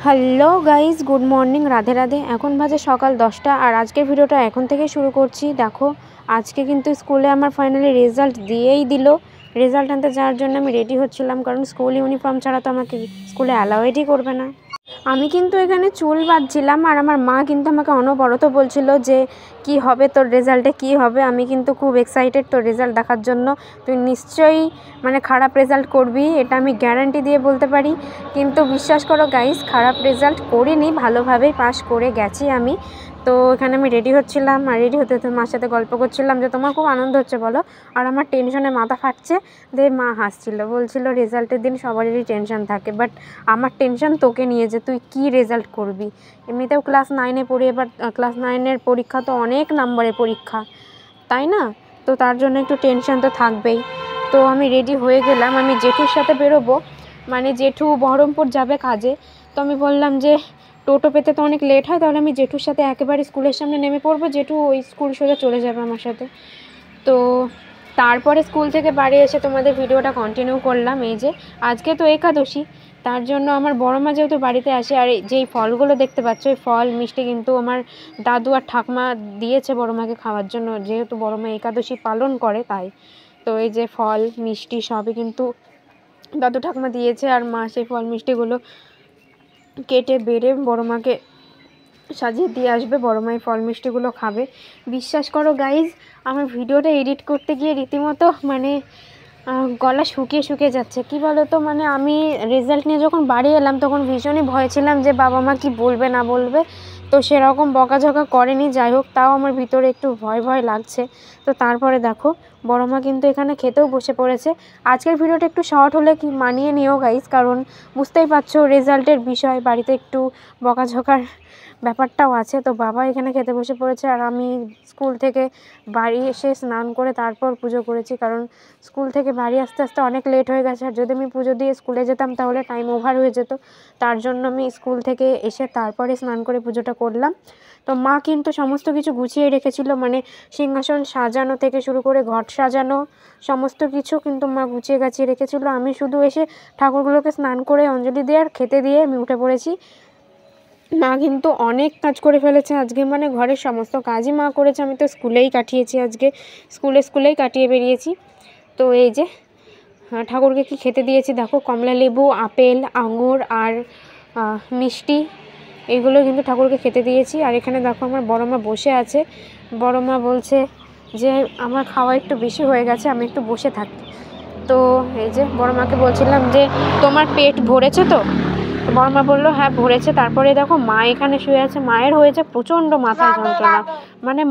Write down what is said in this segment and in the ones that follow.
Hello guys, good morning, Radhe Radhe. এখন বাজে সকাল 10টা আর আজকের ভিডিওটা এখন থেকে শুরু করছি। দেখো, আজকে কিন্তু স্কুলে আমার ফাইনালি রেজাল্ট দিয়েই দিল। রেজাল্ট আনতে যাওয়ার জন্য আমি রেডি হচ্ছিলাম, কারণ স্কুল ইউনিফর্ম ছাড়া তো আমাকে স্কুলে অ্যালাউডই করবে না। আমি কিন্তু এখানে চুল বাঁধছিলাম আর আমার মা কিন্তু আমাকে অনবরত বলছিল যে কি হবে তোর রেজাল্টে, কি হবে। আমি কিন্তু খুব এক্সাইটেড তোর রেজাল্ট দেখার জন্য। তুই নিশ্চয়ই খারাপ রেজাল্ট করবি, এটা আমি গ্যারান্টি দিয়ে বলতে পারি। কিন্তু বিশ্বাস করো গাইস, খারাপ রেজাল্ট করিনি, ভালোভাবেই পাস করে গেছি আমি। তো এখানে আমি রেডি হচ্ছিলাম আর রেডি হতে হতে মার সাথে গল্প করছিলাম যে তোমার খুব আনন্দ হচ্ছে বলো, আর আমার টেনশনে মাথা ফাটছে। দিয়ে মা হাসছিল, বলছিল রেজাল্টের দিন সবারই টেনশন থাকে, বাট আমার টেনশন তোকে নিয়ে যে তুই কি রেজাল্ট করবি। এমনিতেও ক্লাস 9-এ পড়ি, এবার ক্লাস 9-এর পরীক্ষা তো অনেক নম্বরের পরীক্ষা, তাই না? তো তার জন্য একটু টেনশন তো থাকবেই। তো আমি রেডি হয়ে গেলাম, আমি জেঠুর সাথে বেরোবো, জেঠু বহরমপুর যাবে কাজে। তো আমি বললাম যে টোটো পেতে তো অনেক লেট হয়, তাহলে আমি জেঠুর সাথে একেবারে স্কুলের সামনে নেমে পড়বো, জেঠু ওই স্কুল সোজা চলে যাবে আমার সাথে। তো তারপরে স্কুল থেকে বাড়ি এসে তোমাদের ভিডিওটা কন্টিনিউ করলাম। এই যে আজকে তো একাদশী, তার জন্য আমার বড় মা যেহেতু বাড়িতে আসে, আর যেই ফলগুলো দেখতে পাচ্ছ এই ফল মিষ্টি কিন্তু আমার দাদু আর ঠাকমা দিয়েছে বড় মাকে খাওয়ার জন্য, যেহেতু বড় মা একাদশী পালন করে তাই। তো এই যে ফল মিষ্টি সবই কিন্তু দাদু ঠাকমা দিয়েছে, আর মা সেই ফল মিষ্টিগুলো কেটে বেড়ে বড় মাকে সাজিয়ে দিয়ে আসবে, বড় মাই ফল মিষ্টিগুলো খাবে। বিশ্বাস করো গাইজ, আমার ভিডিওটা এডিট করতে গিয়ে রীতিমতো গলা শুকিয়ে যাচ্ছে। কি বলো তো, আমি রেজাল্ট নিয়ে যখন বাড়ি এলাম তখন ভীষণই ভয় ছিলাম যে বাবা মা কি বলবে না বলবে। তো সেরকম বকাঝকা করেনি, যাই হোক তাও আমার ভিতরে একটু ভয় লাগছে। তো তারপরে দেখো বড় মা কিন্তু এখানে খেতেও বসে পড়েছে। আজকের ভিডিওটা একটু শর্ট হলে কি মানিয়ে নিও গাইজ, কারণ বুঝতেই পারছো রেজাল্টের বিষয়, বাড়িতে একটু বকাঝকার ব্যাপারটাও আছে। তো বাবা এখানে খেতে বসে পড়েছে আর আমি স্কুল থেকে বাড়ি এসে স্নান করে তারপর পুজো করেছি, কারণ স্কুল থেকে বাড়ি আসতে আসতে অনেক লেট হয়ে গেছে। আর যদি আমি পুজো দিয়ে স্কুলে যেতাম তাহলে টাইম ওভার হয়ে যেত, তার জন্য আমি স্কুল থেকে এসে তারপরে স্নান করে পুজোটা করলাম। তো মা কিন্তু সমস্ত কিছু গুছিয়ে রেখেছিল, সিংহাসন সাজানো থেকে শুরু করে ঘট সাজানো সমস্ত কিছু কিন্তু মা গুছিয়ে গাছিয়ে রেখেছিল। আমি শুধু এসে ঠাকুরগুলোকে স্নান করে অঞ্জলি দিয়ে আর খেতে দিয়ে আমি উঠে পড়েছি। মা কিন্তু অনেক কাজ করে ফেলেছে আজকে, ঘরের সমস্ত কাজই মা করেছে। আমি তো স্কুলেই কাটিয়েছি আজকে, স্কুলেই কাটিয়ে বেরিয়েছি। তো এই যে ঠাকুরকে কি খেতে দিয়েছি দেখো, কমলা লেবু, আপেল, আঙুর আর মিষ্টি, এগুলো কিন্তু ঠাকুরকে খেতে দিয়েছি। আর এখানে দেখো আমার বড় মা বসে আছে। বড় মা বলছে যে আমার খাওয়া একটু বেশি হয়ে গেছে, আমি একটু বসে থাকি। তো এই যে বড় মাকে বলছিলাম যে তোমার পেট ভরেছে তো? বড় মা বললো হ্যাঁ ভরেছে। তারপরে দেখো মা এখানে শুয়ে আছে, মায়ের হয়েছে প্রচণ্ড মাথা যন্ত্রণা,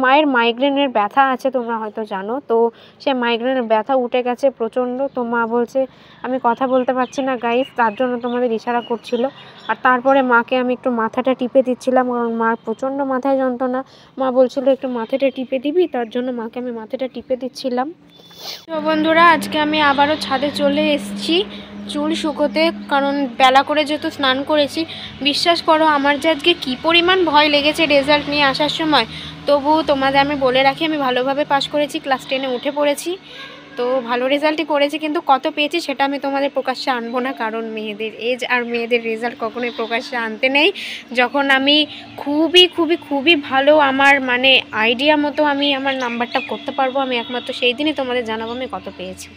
মায়ের মাইগ্রেনের ব্যথা আছে, তোমরা হয়তো জানো। তো সে মাইগ্রেনের ব্যথা উঠে গেছে প্রচণ্ড। তো মা বলছে আমি কথা বলতে পারছি না গাইস, তার জন্য তোমাদের ইশারা করছিল। আর তারপরে মাকে আমি একটু মাথাটা টিপে দিচ্ছিলাম, কারণ মার প্রচণ্ড মাথায় যন্ত্রণা। মা বলছিল একটু মাথাটা টিপে দিবি, তার জন্য মাকে আমি মাথাটা টিপে দিচ্ছিলাম। তো বন্ধুরা, আজকে আমি আবারও ছাদে চলে এসেছি চুল শুকোতে, কারণ বেলা করে যেহেতু স্নান করেছি। বিশ্বাস করো আমার যে আজকে কী পরিমাণ ভয় লেগেছে রেজাল্ট নিয়ে আসার সময়, তবু তোমাদের আমি বলে রাখি আমি ভালোভাবে পাশ করেছি, ক্লাস 10-এ উঠে পড়েছি। তো ভালো রেজাল্টই করেছি, কিন্তু কত পেয়েছি সেটা আমি তোমাদের প্রকাশ্যে আনবো না, কারণ মেয়েদের এজ আর মেয়েদের রেজাল্ট কখনোই প্রকাশ্যে আনতে নেই। যখন আমি খুবই ভালো আমার আইডিয়া মতো আমি আমার নাম্বারটা করতে পারবো, আমি একমাত্র সেই দিনই তোমাদের জানাবো আমি কত পেয়েছি।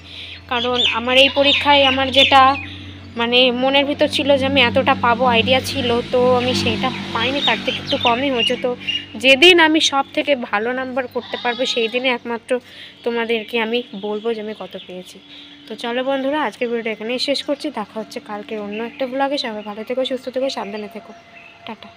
কারণ আমার এই পরীক্ষায় আমার যেটা মনের ভিতর ছিল যে আমি এতটা পাবো আইডিয়া ছিল, তো আমি সেটা পাইনি, তার থেকে একটু কমই হয়েছে। তো যেদিন আমি সব থেকে ভালো নাম্বার করতে পারবো সেই দিনে একমাত্র তোমাদেরকে আমি বলবো যে আমি কত পেয়েছি। তো চলো বন্ধুরা, আজকের ভিডিওটা এখানেই শেষ করছি। দেখা হচ্ছে কালকের অন্য একটা ব্লগে। সবাই ভালো থেকো, সুস্থ থেকো, সাবধানে থেকো, টাটা।